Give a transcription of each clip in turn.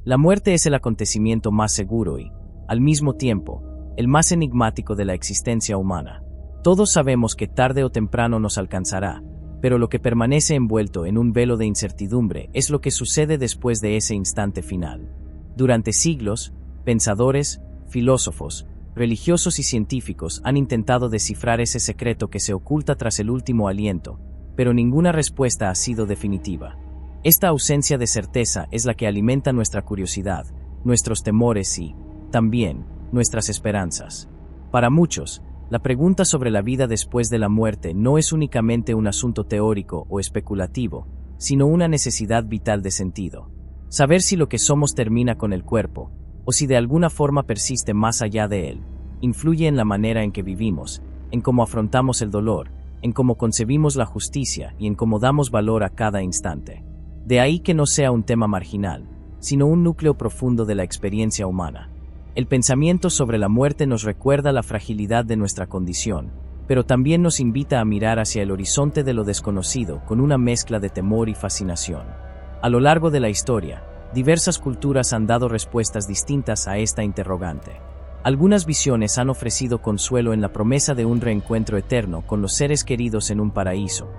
La muerte es el acontecimiento más seguro y, al mismo tiempo, el más enigmático de la existencia humana. Todos sabemos que tarde o temprano nos alcanzará, pero lo que permanece envuelto en un velo de incertidumbre es lo que sucede después de ese instante final. Durante siglos, pensadores, filósofos, religiosos y científicos han intentado descifrar ese secreto que se oculta tras el último aliento, pero ninguna respuesta ha sido definitiva. Esta ausencia de certeza es la que alimenta nuestra curiosidad, nuestros temores y, también, nuestras esperanzas. Para muchos, la pregunta sobre la vida después de la muerte no es únicamente un asunto teórico o especulativo, sino una necesidad vital de sentido. Saber si lo que somos termina con el cuerpo, o si de alguna forma persiste más allá de él, influye en la manera en que vivimos, en cómo afrontamos el dolor, en cómo concebimos la justicia y en cómo damos valor a cada instante. De ahí que no sea un tema marginal, sino un núcleo profundo de la experiencia humana. El pensamiento sobre la muerte nos recuerda la fragilidad de nuestra condición, pero también nos invita a mirar hacia el horizonte de lo desconocido con una mezcla de temor y fascinación. A lo largo de la historia, diversas culturas han dado respuestas distintas a esta interrogante. Algunas visiones han ofrecido consuelo en la promesa de un reencuentro eterno con los seres queridos en un paraíso.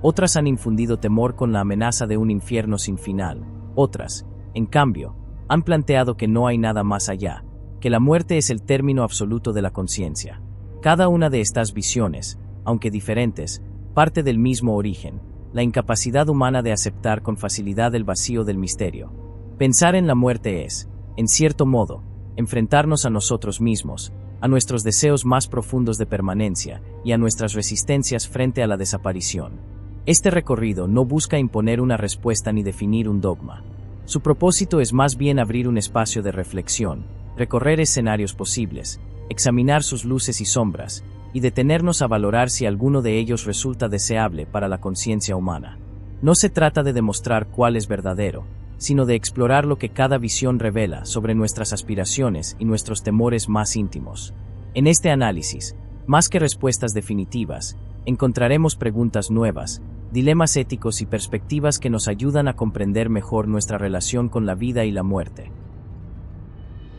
Otras han infundido temor con la amenaza de un infierno sin final. Otras, en cambio, han planteado que no hay nada más allá, que la muerte es el término absoluto de la conciencia. Cada una de estas visiones, aunque diferentes, parte del mismo origen, la incapacidad humana de aceptar con facilidad el vacío del misterio. Pensar en la muerte es, en cierto modo, enfrentarnos a nosotros mismos, a nuestros deseos más profundos de permanencia y a nuestras resistencias frente a la desaparición. Este recorrido no busca imponer una respuesta ni definir un dogma. Su propósito es más bien abrir un espacio de reflexión, recorrer escenarios posibles, examinar sus luces y sombras, y detenernos a valorar si alguno de ellos resulta deseable para la conciencia humana. No se trata de demostrar cuál es verdadero, sino de explorar lo que cada visión revela sobre nuestras aspiraciones y nuestros temores más íntimos. En este análisis, más que respuestas definitivas, encontraremos preguntas nuevas, dilemas éticos y perspectivas que nos ayudan a comprender mejor nuestra relación con la vida y la muerte.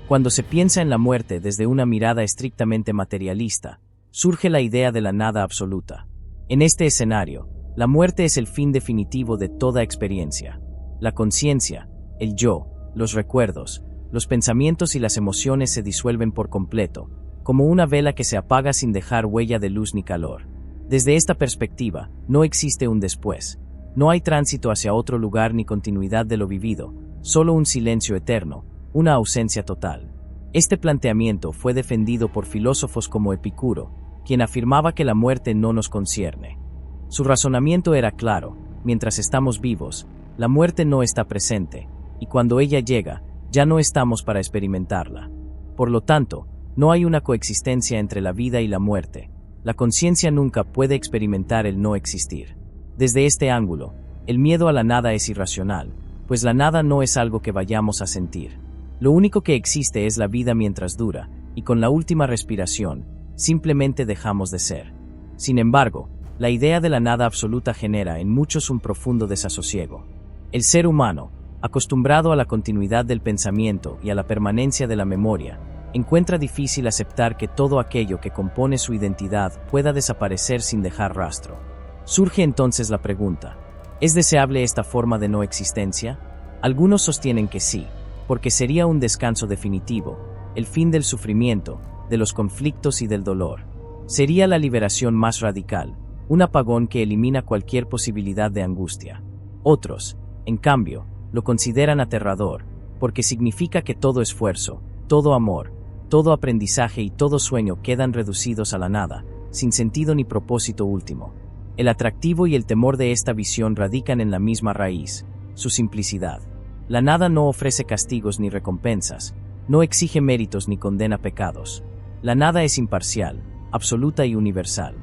Cuando se piensa en la muerte desde una mirada estrictamente materialista, surge la idea de la nada absoluta. En este escenario, la muerte es el fin definitivo de toda experiencia. La conciencia, el yo, los recuerdos, los pensamientos y las emociones se disuelven por completo, como una vela que se apaga sin dejar huella de luz ni calor. Desde esta perspectiva, no existe un después. No hay tránsito hacia otro lugar ni continuidad de lo vivido, solo un silencio eterno, una ausencia total. Este planteamiento fue defendido por filósofos como Epicuro, quien afirmaba que la muerte no nos concierne. Su razonamiento era claro: mientras estamos vivos, la muerte no está presente, y cuando ella llega, ya no estamos para experimentarla. Por lo tanto, no hay una coexistencia entre la vida y la muerte. La conciencia nunca puede experimentar el no existir. Desde este ángulo, el miedo a la nada es irracional, pues la nada no es algo que vayamos a sentir. Lo único que existe es la vida mientras dura, y con la última respiración, simplemente dejamos de ser. Sin embargo, la idea de la nada absoluta genera en muchos un profundo desasosiego. El ser humano, acostumbrado a la continuidad del pensamiento y a la permanencia de la memoria, encuentra difícil aceptar que todo aquello que compone su identidad pueda desaparecer sin dejar rastro. Surge entonces la pregunta: ¿es deseable esta forma de no existencia? Algunos sostienen que sí, porque sería un descanso definitivo, el fin del sufrimiento, de los conflictos y del dolor. Sería la liberación más radical, un apagón que elimina cualquier posibilidad de angustia. Otros, en cambio, lo consideran aterrador, porque significa que todo esfuerzo, todo amor, todo aprendizaje y todo sueño quedan reducidos a la nada, sin sentido ni propósito último. El atractivo y el temor de esta visión radican en la misma raíz: su simplicidad. La nada no ofrece castigos ni recompensas, no exige méritos ni condena pecados. La nada es imparcial, absoluta y universal.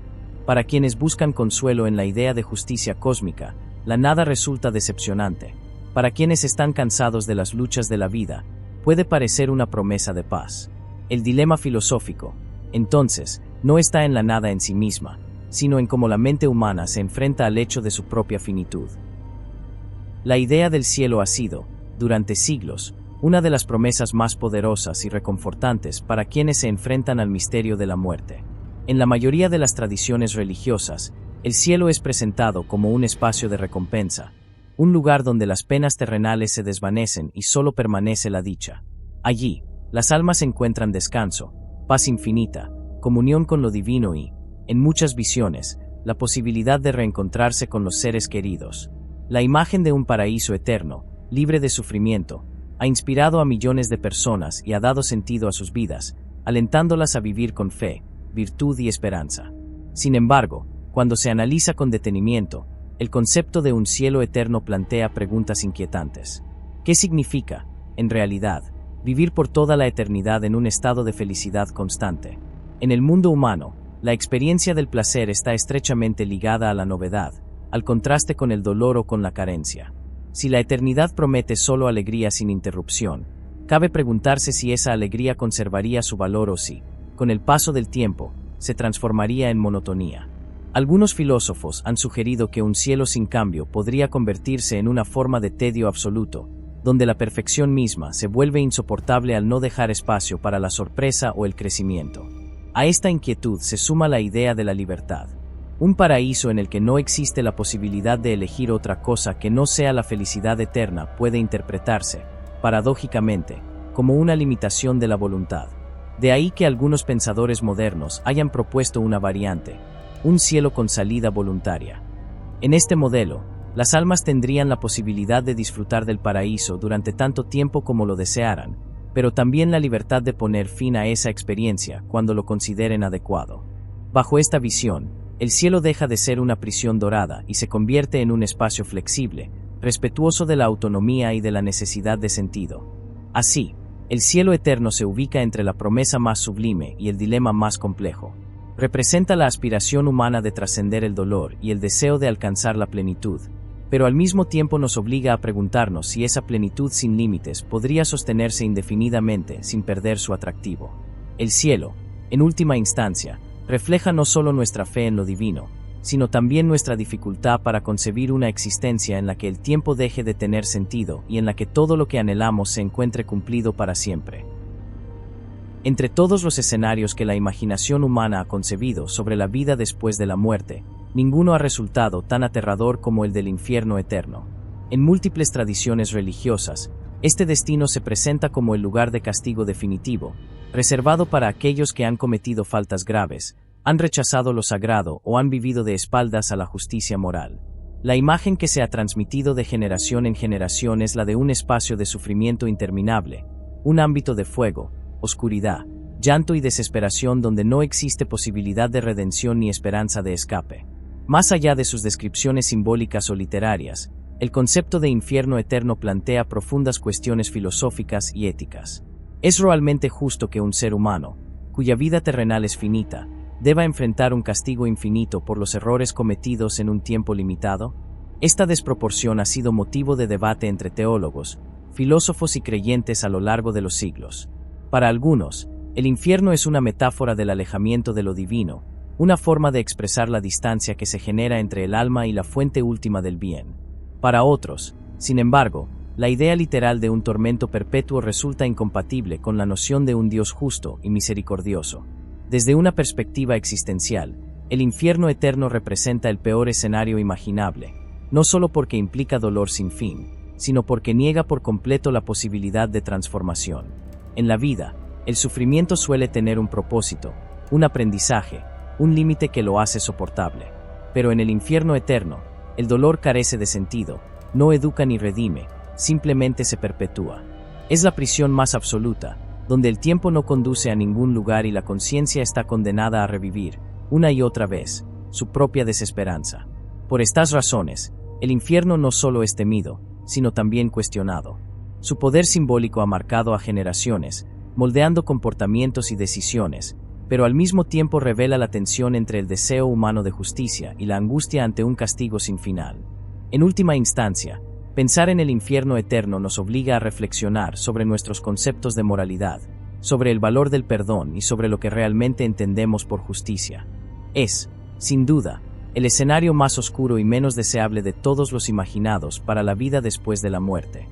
Para quienes buscan consuelo en la idea de justicia cósmica, la nada resulta decepcionante. Para quienes están cansados de las luchas de la vida, puede parecer una promesa de paz. El dilema filosófico, entonces, no está en la nada en sí misma, sino en cómo la mente humana se enfrenta al hecho de su propia finitud. La idea del cielo ha sido, durante siglos, una de las promesas más poderosas y reconfortantes para quienes se enfrentan al misterio de la muerte. En la mayoría de las tradiciones religiosas, el cielo es presentado como un espacio de recompensa, un lugar donde las penas terrenales se desvanecen y solo permanece la dicha. Allí, las almas encuentran descanso, paz infinita, comunión con lo divino y, en muchas visiones, la posibilidad de reencontrarse con los seres queridos. La imagen de un paraíso eterno, libre de sufrimiento, ha inspirado a millones de personas y ha dado sentido a sus vidas, alentándolas a vivir con fe, virtud y esperanza. Sin embargo, cuando se analiza con detenimiento, el concepto de un cielo eterno plantea preguntas inquietantes. ¿Qué significa, en realidad, vivir por toda la eternidad en un estado de felicidad constante? En el mundo humano, la experiencia del placer está estrechamente ligada a la novedad, al contraste con el dolor o con la carencia. Si la eternidad promete solo alegría sin interrupción, cabe preguntarse si esa alegría conservaría su valor o si, con el paso del tiempo, se transformaría en monotonía. Algunos filósofos han sugerido que un cielo sin cambio podría convertirse en una forma de tedio absoluto, donde la perfección misma se vuelve insoportable al no dejar espacio para la sorpresa o el crecimiento. A esta inquietud se suma la idea de la libertad. Un paraíso en el que no existe la posibilidad de elegir otra cosa que no sea la felicidad eterna puede interpretarse, paradójicamente, como una limitación de la voluntad. De ahí que algunos pensadores modernos hayan propuesto una variante, un cielo con salida voluntaria. En este modelo, las almas tendrían la posibilidad de disfrutar del paraíso durante tanto tiempo como lo desearan, pero también la libertad de poner fin a esa experiencia cuando lo consideren adecuado. Bajo esta visión, el cielo deja de ser una prisión dorada y se convierte en un espacio flexible, respetuoso de la autonomía y de la necesidad de sentido. Así, el cielo eterno se ubica entre la promesa más sublime y el dilema más complejo. Representa la aspiración humana de trascender el dolor y el deseo de alcanzar la plenitud, pero al mismo tiempo nos obliga a preguntarnos si esa plenitud sin límites podría sostenerse indefinidamente sin perder su atractivo. El cielo, en última instancia, refleja no solo nuestra fe en lo divino, sino también nuestra dificultad para concebir una existencia en la que el tiempo deje de tener sentido y en la que todo lo que anhelamos se encuentre cumplido para siempre. Entre todos los escenarios que la imaginación humana ha concebido sobre la vida después de la muerte, ninguno ha resultado tan aterrador como el del infierno eterno. En múltiples tradiciones religiosas, este destino se presenta como el lugar de castigo definitivo, reservado para aquellos que han cometido faltas graves, han rechazado lo sagrado o han vivido de espaldas a la justicia moral. La imagen que se ha transmitido de generación en generación es la de un espacio de sufrimiento interminable, un ámbito de fuego, oscuridad, llanto y desesperación donde no existe posibilidad de redención ni esperanza de escape. Más allá de sus descripciones simbólicas o literarias, el concepto de infierno eterno plantea profundas cuestiones filosóficas y éticas. ¿Es realmente justo que un ser humano, cuya vida terrenal es finita, deba enfrentar un castigo infinito por los errores cometidos en un tiempo limitado? Esta desproporción ha sido motivo de debate entre teólogos, filósofos y creyentes a lo largo de los siglos. Para algunos, el infierno es una metáfora del alejamiento de lo divino, una forma de expresar la distancia que se genera entre el alma y la fuente última del bien. Para otros, sin embargo, la idea literal de un tormento perpetuo resulta incompatible con la noción de un Dios justo y misericordioso. Desde una perspectiva existencial, el infierno eterno representa el peor escenario imaginable, no solo porque implica dolor sin fin, sino porque niega por completo la posibilidad de transformación. En la vida, el sufrimiento suele tener un propósito, un aprendizaje, un límite que lo hace soportable. Pero en el infierno eterno, el dolor carece de sentido, no educa ni redime, simplemente se perpetúa. Es la prisión más absoluta, donde el tiempo no conduce a ningún lugar y la conciencia está condenada a revivir, una y otra vez, su propia desesperanza. Por estas razones, el infierno no solo es temido, sino también cuestionado. Su poder simbólico ha marcado a generaciones, moldeando comportamientos y decisiones, pero al mismo tiempo revela la tensión entre el deseo humano de justicia y la angustia ante un castigo sin final. En última instancia, pensar en el infierno eterno nos obliga a reflexionar sobre nuestros conceptos de moralidad, sobre el valor del perdón y sobre lo que realmente entendemos por justicia. Es, sin duda, el escenario más oscuro y menos deseable de todos los imaginados para la vida después de la muerte.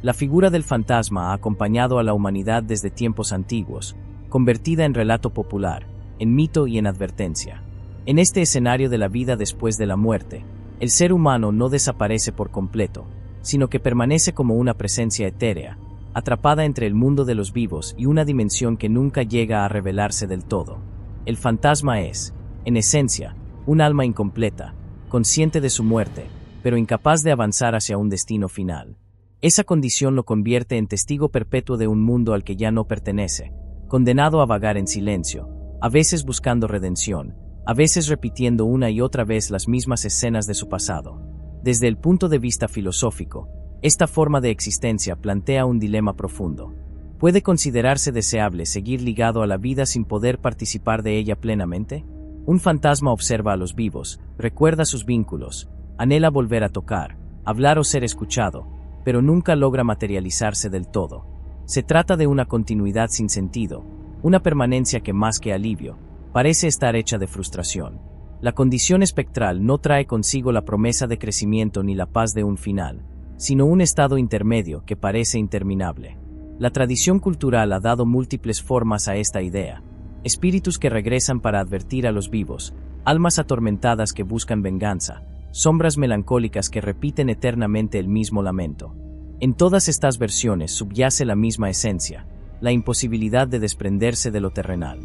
La figura del fantasma ha acompañado a la humanidad desde tiempos antiguos, convertida en relato popular, en mito y en advertencia. En este escenario de la vida después de la muerte, el ser humano no desaparece por completo, sino que permanece como una presencia etérea, atrapada entre el mundo de los vivos y una dimensión que nunca llega a revelarse del todo. El fantasma es, en esencia, un alma incompleta, consciente de su muerte, pero incapaz de avanzar hacia un destino final. Esa condición lo convierte en testigo perpetuo de un mundo al que ya no pertenece, condenado a vagar en silencio, a veces buscando redención, a veces repitiendo una y otra vez las mismas escenas de su pasado. Desde el punto de vista filosófico, esta forma de existencia plantea un dilema profundo. ¿Puede considerarse deseable seguir ligado a la vida sin poder participar de ella plenamente? Un fantasma observa a los vivos, recuerda sus vínculos, anhela volver a tocar, hablar o ser escuchado, pero nunca logra materializarse del todo. Se trata de una continuidad sin sentido, una permanencia que más que alivio, parece estar hecha de frustración. La condición espectral no trae consigo la promesa de crecimiento ni la paz de un final, sino un estado intermedio que parece interminable. La tradición cultural ha dado múltiples formas a esta idea. Espíritus que regresan para advertir a los vivos, almas atormentadas que buscan venganza, sombras melancólicas que repiten eternamente el mismo lamento. En todas estas versiones subyace la misma esencia, la imposibilidad de desprenderse de lo terrenal.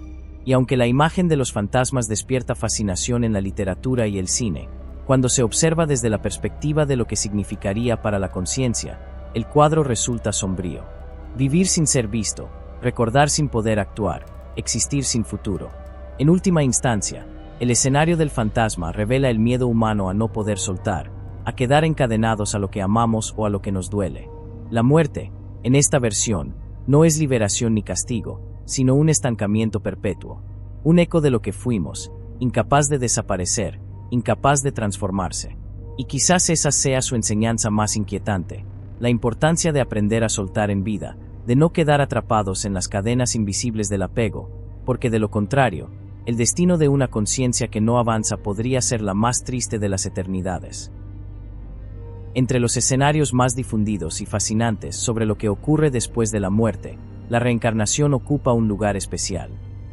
Y aunque la imagen de los fantasmas despierta fascinación en la literatura y el cine, cuando se observa desde la perspectiva de lo que significaría para la conciencia, el cuadro resulta sombrío. Vivir sin ser visto, recordar sin poder actuar, existir sin futuro. En última instancia, el escenario del fantasma revela el miedo humano a no poder soltar, a quedar encadenados a lo que amamos o a lo que nos duele. La muerte, en esta versión, no es liberación ni castigo, sino un estancamiento perpetuo, un eco de lo que fuimos, incapaz de desaparecer, incapaz de transformarse. Y quizás esa sea su enseñanza más inquietante, la importancia de aprender a soltar en vida, de no quedar atrapados en las cadenas invisibles del apego, porque de lo contrario, el destino de una conciencia que no avanza podría ser la más triste de las eternidades. Entre los escenarios más difundidos y fascinantes sobre lo que ocurre después de la muerte, la reencarnación ocupa un lugar especial.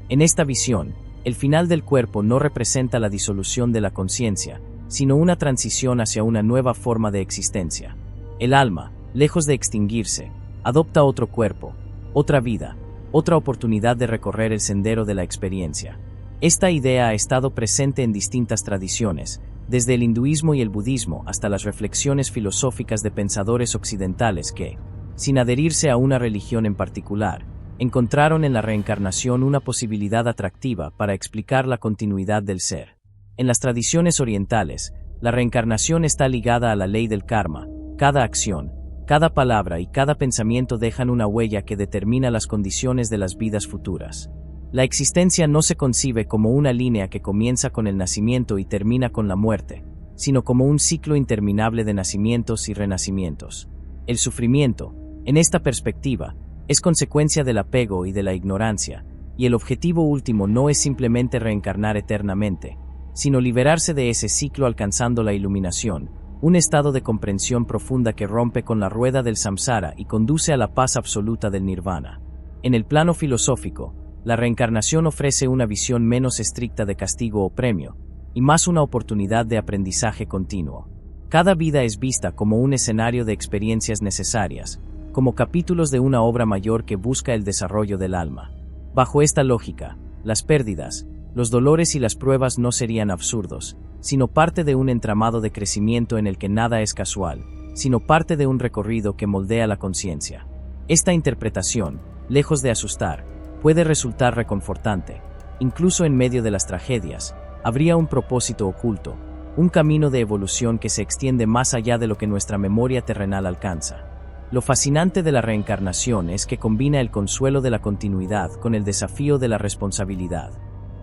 En esta visión, el final del cuerpo no representa la disolución de la conciencia, sino una transición hacia una nueva forma de existencia. El alma, lejos de extinguirse, adopta otro cuerpo, otra vida, otra oportunidad de recorrer el sendero de la experiencia. Esta idea ha estado presente en distintas tradiciones, desde el hinduismo y el budismo hasta las reflexiones filosóficas de pensadores occidentales que, sin adherirse a una religión en particular, encontraron en la reencarnación una posibilidad atractiva para explicar la continuidad del ser. En las tradiciones orientales, la reencarnación está ligada a la ley del karma. Cada acción, cada palabra y cada pensamiento dejan una huella que determina las condiciones de las vidas futuras. La existencia no se concibe como una línea que comienza con el nacimiento y termina con la muerte, sino como un ciclo interminable de nacimientos y renacimientos. El sufrimiento, en esta perspectiva, es consecuencia del apego y de la ignorancia, y el objetivo último no es simplemente reencarnar eternamente, sino liberarse de ese ciclo alcanzando la iluminación, un estado de comprensión profunda que rompe con la rueda del samsara y conduce a la paz absoluta del nirvana. En el plano filosófico, la reencarnación ofrece una visión menos estricta de castigo o premio, y más una oportunidad de aprendizaje continuo. Cada vida es vista como un escenario de experiencias necesarias, como capítulos de una obra mayor que busca el desarrollo del alma. Bajo esta lógica, las pérdidas, los dolores y las pruebas no serían absurdos, sino parte de un entramado de crecimiento en el que nada es casual, sino parte de un recorrido que moldea la conciencia. Esta interpretación, lejos de asustar, puede resultar reconfortante. Incluso en medio de las tragedias, habría un propósito oculto, un camino de evolución que se extiende más allá de lo que nuestra memoria terrenal alcanza. Lo fascinante de la reencarnación es que combina el consuelo de la continuidad con el desafío de la responsabilidad.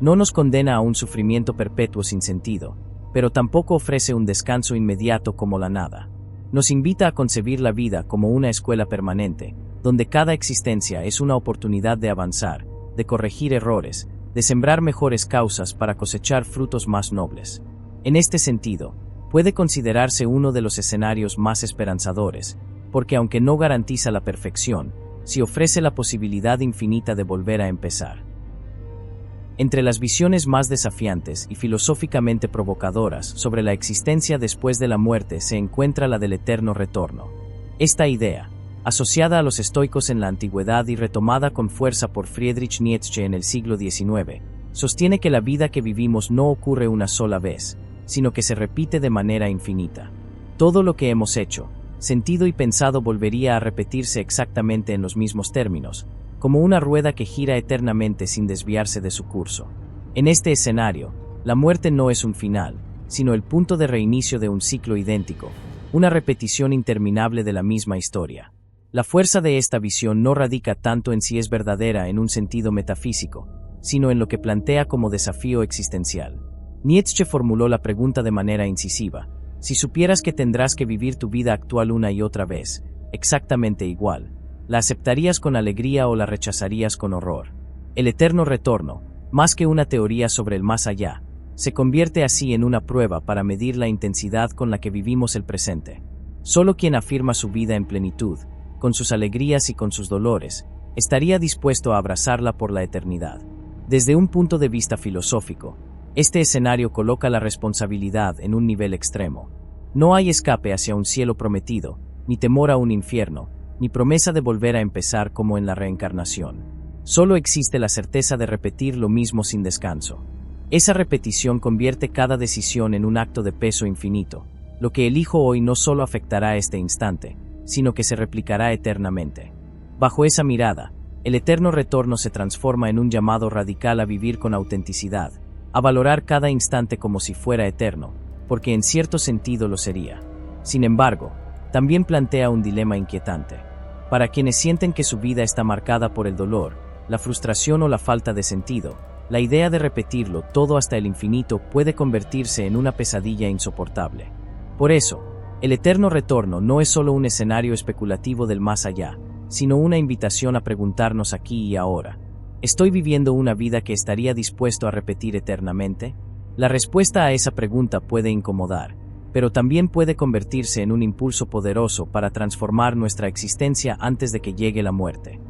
No nos condena a un sufrimiento perpetuo sin sentido, pero tampoco ofrece un descanso inmediato como la nada. Nos invita a concebir la vida como una escuela permanente, donde cada existencia es una oportunidad de avanzar, de corregir errores, de sembrar mejores causas para cosechar frutos más nobles. En este sentido, puede considerarse uno de los escenarios más esperanzadores, porque aunque no garantiza la perfección, sí ofrece la posibilidad infinita de volver a empezar. Entre las visiones más desafiantes y filosóficamente provocadoras sobre la existencia después de la muerte se encuentra la del eterno retorno. Esta idea, asociada a los estoicos en la antigüedad y retomada con fuerza por Friedrich Nietzsche en el siglo XIX, sostiene que la vida que vivimos no ocurre una sola vez, sino que se repite de manera infinita. Todo lo que hemos hecho, sentido y pensado volvería a repetirse exactamente en los mismos términos, como una rueda que gira eternamente sin desviarse de su curso. En este escenario, la muerte no es un final, sino el punto de reinicio de un ciclo idéntico, una repetición interminable de la misma historia. La fuerza de esta visión no radica tanto en si es verdadera en un sentido metafísico, sino en lo que plantea como desafío existencial. Nietzsche formuló la pregunta de manera incisiva: si supieras que tendrás que vivir tu vida actual una y otra vez, exactamente igual, ¿la aceptarías con alegría o la rechazarías con horror? El eterno retorno, más que una teoría sobre el más allá, se convierte así en una prueba para medir la intensidad con la que vivimos el presente. Solo quien afirma su vida en plenitud, con sus alegrías y con sus dolores, estaría dispuesto a abrazarla por la eternidad. Desde un punto de vista filosófico, este escenario coloca la responsabilidad en un nivel extremo. No hay escape hacia un cielo prometido, ni temor a un infierno, ni promesa de volver a empezar como en la reencarnación. Solo existe la certeza de repetir lo mismo sin descanso. Esa repetición convierte cada decisión en un acto de peso infinito. Lo que elijo hoy no solo afectará este instante, sino que se replicará eternamente. Bajo esa mirada, el eterno retorno se transforma en un llamado radical a vivir con autenticidad, a valorar cada instante como si fuera eterno, porque en cierto sentido lo sería. Sin embargo, también plantea un dilema inquietante. Para quienes sienten que su vida está marcada por el dolor, la frustración o la falta de sentido, la idea de repetirlo todo hasta el infinito puede convertirse en una pesadilla insoportable. Por eso, el eterno retorno no es solo un escenario especulativo del más allá, sino una invitación a preguntarnos aquí y ahora: ¿estoy viviendo una vida que estaría dispuesto a repetir eternamente? La respuesta a esa pregunta puede incomodar, pero también puede convertirse en un impulso poderoso para transformar nuestra existencia antes de que llegue la muerte.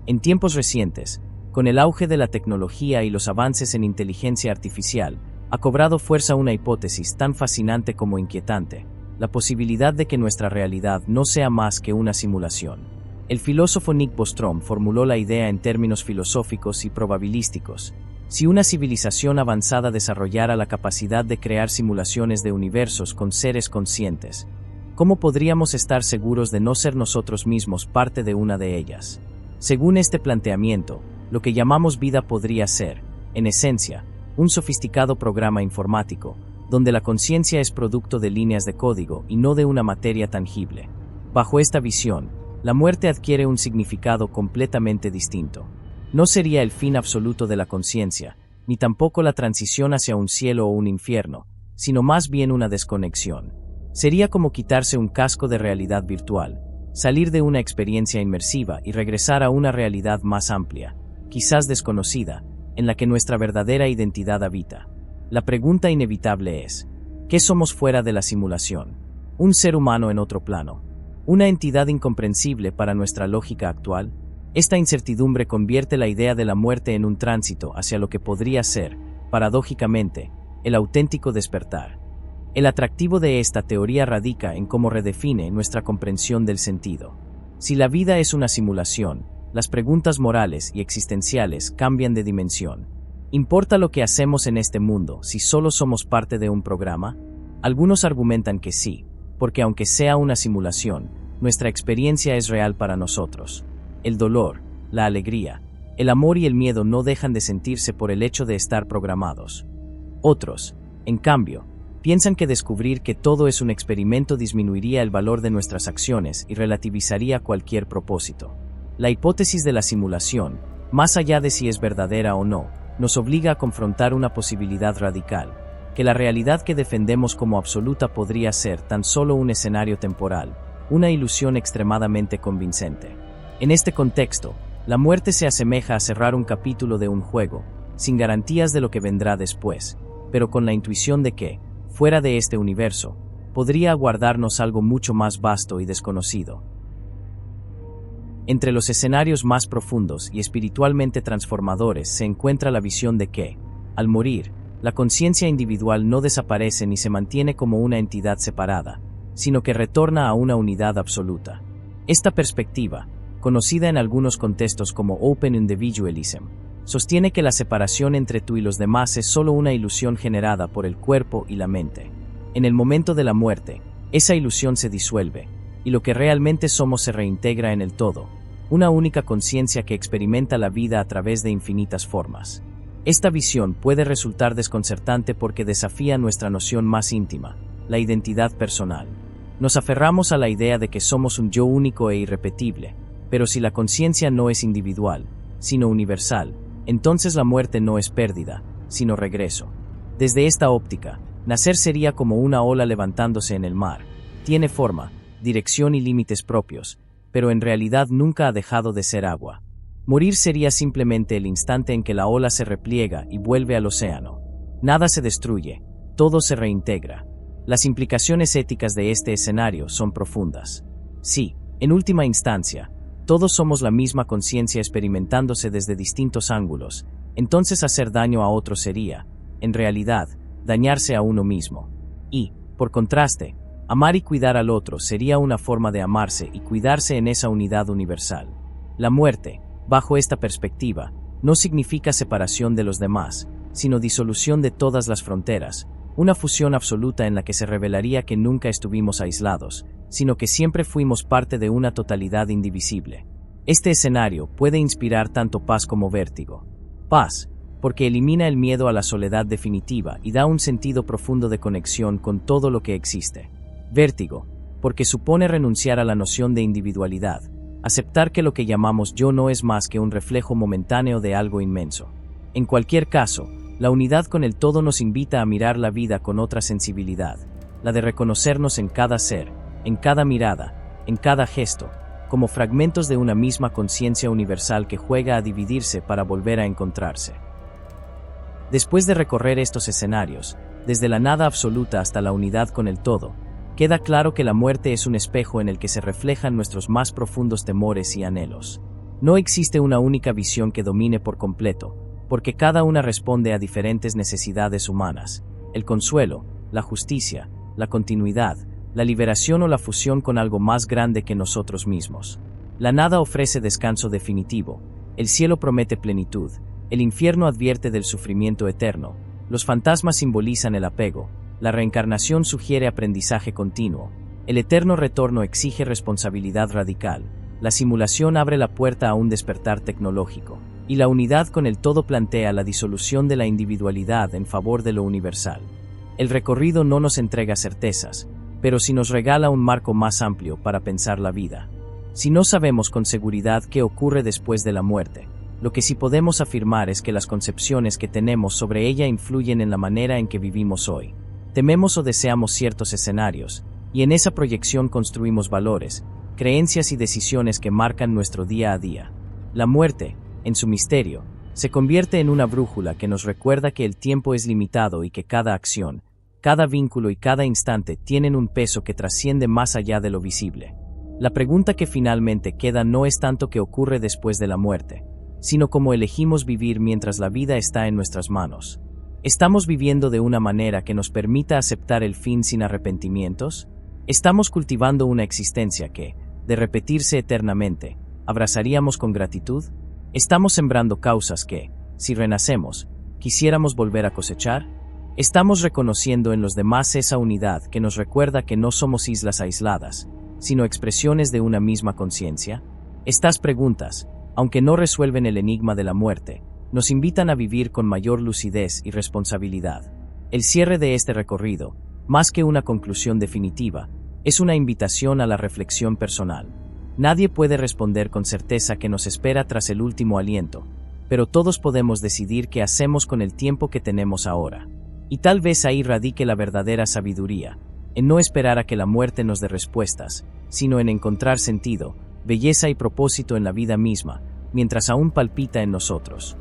En tiempos recientes, con el auge de la tecnología y los avances en inteligencia artificial, ha cobrado fuerza una hipótesis tan fascinante como inquietante: la posibilidad de que nuestra realidad no sea más que una simulación. El filósofo Nick Bostrom formuló la idea en términos filosóficos y probabilísticos: si una civilización avanzada desarrollara la capacidad de crear simulaciones de universos con seres conscientes, ¿cómo podríamos estar seguros de no ser nosotros mismos parte de una de ellas? Según este planteamiento, lo que llamamos vida podría ser, en esencia, un sofisticado programa informático, donde la conciencia es producto de líneas de código y no de una materia tangible. Bajo esta visión, la muerte adquiere un significado completamente distinto. No sería el fin absoluto de la conciencia, ni tampoco la transición hacia un cielo o un infierno, sino más bien una desconexión. Sería como quitarse un casco de realidad virtual, salir de una experiencia inmersiva y regresar a una realidad más amplia, quizás desconocida, en la que nuestra verdadera identidad habita. La pregunta inevitable es: ¿qué somos fuera de la simulación? ¿Un ser humano en otro plano? ¿Una entidad incomprensible para nuestra lógica actual? Esta incertidumbre convierte la idea de la muerte en un tránsito hacia lo que podría ser, paradójicamente, el auténtico despertar. El atractivo de esta teoría radica en cómo redefine nuestra comprensión del sentido. Si la vida es una simulación, las preguntas morales y existenciales cambian de dimensión. ¿Importa lo que hacemos en este mundo si solo somos parte de un programa? Algunos argumentan que sí, porque aunque sea una simulación, nuestra experiencia es real para nosotros. El dolor, la alegría, el amor y el miedo no dejan de sentirse por el hecho de estar programados. Otros, en cambio, piensan que descubrir que todo es un experimento disminuiría el valor de nuestras acciones y relativizaría cualquier propósito. La hipótesis de la simulación, más allá de si es verdadera o no, nos obliga a confrontar una posibilidad radical: que la realidad que defendemos como absoluta podría ser tan solo un escenario temporal, una ilusión extremadamente convincente. En este contexto, la muerte se asemeja a cerrar un capítulo de un juego, sin garantías de lo que vendrá después, pero con la intuición de que, fuera de este universo, podría aguardarnos algo mucho más vasto y desconocido. Entre los escenarios más profundos y espiritualmente transformadores se encuentra la visión de que, al morir, la conciencia individual no desaparece ni se mantiene como una entidad separada, sino que retorna a una unidad absoluta. Esta perspectiva, conocida en algunos contextos como Open Individualism, sostiene que la separación entre tú y los demás es solo una ilusión generada por el cuerpo y la mente. En el momento de la muerte, esa ilusión se disuelve, y lo que realmente somos se reintegra en el todo, una única conciencia que experimenta la vida a través de infinitas formas. Esta visión puede resultar desconcertante porque desafía nuestra noción más íntima, la identidad personal. Nos aferramos a la idea de que somos un yo único e irrepetible, pero si la conciencia no es individual, sino universal, entonces la muerte no es pérdida, sino regreso. Desde esta óptica, nacer sería como una ola levantándose en el mar. Tiene forma, dirección y límites propios, pero en realidad nunca ha dejado de ser agua. Morir sería simplemente el instante en que la ola se repliega y vuelve al océano. Nada se destruye, todo se reintegra. Las implicaciones éticas de este escenario son profundas. Sí, en última instancia, todos somos la misma conciencia experimentándose desde distintos ángulos, entonces hacer daño a otro sería, en realidad, dañarse a uno mismo. Y, por contraste, amar y cuidar al otro sería una forma de amarse y cuidarse en esa unidad universal. La muerte, bajo esta perspectiva, no significa separación de los demás, sino disolución de todas las fronteras, una fusión absoluta en la que se revelaría que nunca estuvimos aislados, sino que siempre fuimos parte de una totalidad indivisible. Este escenario puede inspirar tanto paz como vértigo. Paz, porque elimina el miedo a la soledad definitiva y da un sentido profundo de conexión con todo lo que existe. Vértigo, porque supone renunciar a la noción de individualidad, aceptar que lo que llamamos yo no es más que un reflejo momentáneo de algo inmenso. En cualquier caso, la unidad con el todo nos invita a mirar la vida con otra sensibilidad, la de reconocernos en cada ser, en cada mirada, en cada gesto, como fragmentos de una misma conciencia universal que juega a dividirse para volver a encontrarse. Después de recorrer estos escenarios, desde la nada absoluta hasta la unidad con el todo, queda claro que la muerte es un espejo en el que se reflejan nuestros más profundos temores y anhelos. No existe una única visión que domine por completo, porque cada una responde a diferentes necesidades humanas: el consuelo, la justicia, la continuidad, la liberación o la fusión con algo más grande que nosotros mismos. La nada ofrece descanso definitivo, el cielo promete plenitud, el infierno advierte del sufrimiento eterno, los fantasmas simbolizan el apego, la reencarnación sugiere aprendizaje continuo, el eterno retorno exige responsabilidad radical, la simulación abre la puerta a un despertar tecnológico, y la unidad con el todo plantea la disolución de la individualidad en favor de lo universal. El recorrido no nos entrega certezas, pero sí nos regala un marco más amplio para pensar la vida. Si no sabemos con seguridad qué ocurre después de la muerte, lo que sí podemos afirmar es que las concepciones que tenemos sobre ella influyen en la manera en que vivimos hoy. Tememos o deseamos ciertos escenarios, y en esa proyección construimos valores, creencias y decisiones que marcan nuestro día a día. La muerte, en su misterio, se convierte en una brújula que nos recuerda que el tiempo es limitado y que cada acción, cada vínculo y cada instante tienen un peso que trasciende más allá de lo visible. La pregunta que finalmente queda no es tanto qué ocurre después de la muerte, sino cómo elegimos vivir mientras la vida está en nuestras manos. ¿Estamos viviendo de una manera que nos permita aceptar el fin sin arrepentimientos? ¿Estamos cultivando una existencia que, de repetirse eternamente, abrazaríamos con gratitud? ¿Estamos sembrando causas que, si renacemos, quisiéramos volver a cosechar? ¿Estamos reconociendo en los demás esa unidad que nos recuerda que no somos islas aisladas, sino expresiones de una misma conciencia? Estas preguntas, aunque no resuelven el enigma de la muerte, nos invitan a vivir con mayor lucidez y responsabilidad. El cierre de este recorrido, más que una conclusión definitiva, es una invitación a la reflexión personal. Nadie puede responder con certeza qué nos espera tras el último aliento, pero todos podemos decidir qué hacemos con el tiempo que tenemos ahora. Y tal vez ahí radique la verdadera sabiduría, en no esperar a que la muerte nos dé respuestas, sino en encontrar sentido, belleza y propósito en la vida misma, mientras aún palpita en nosotros.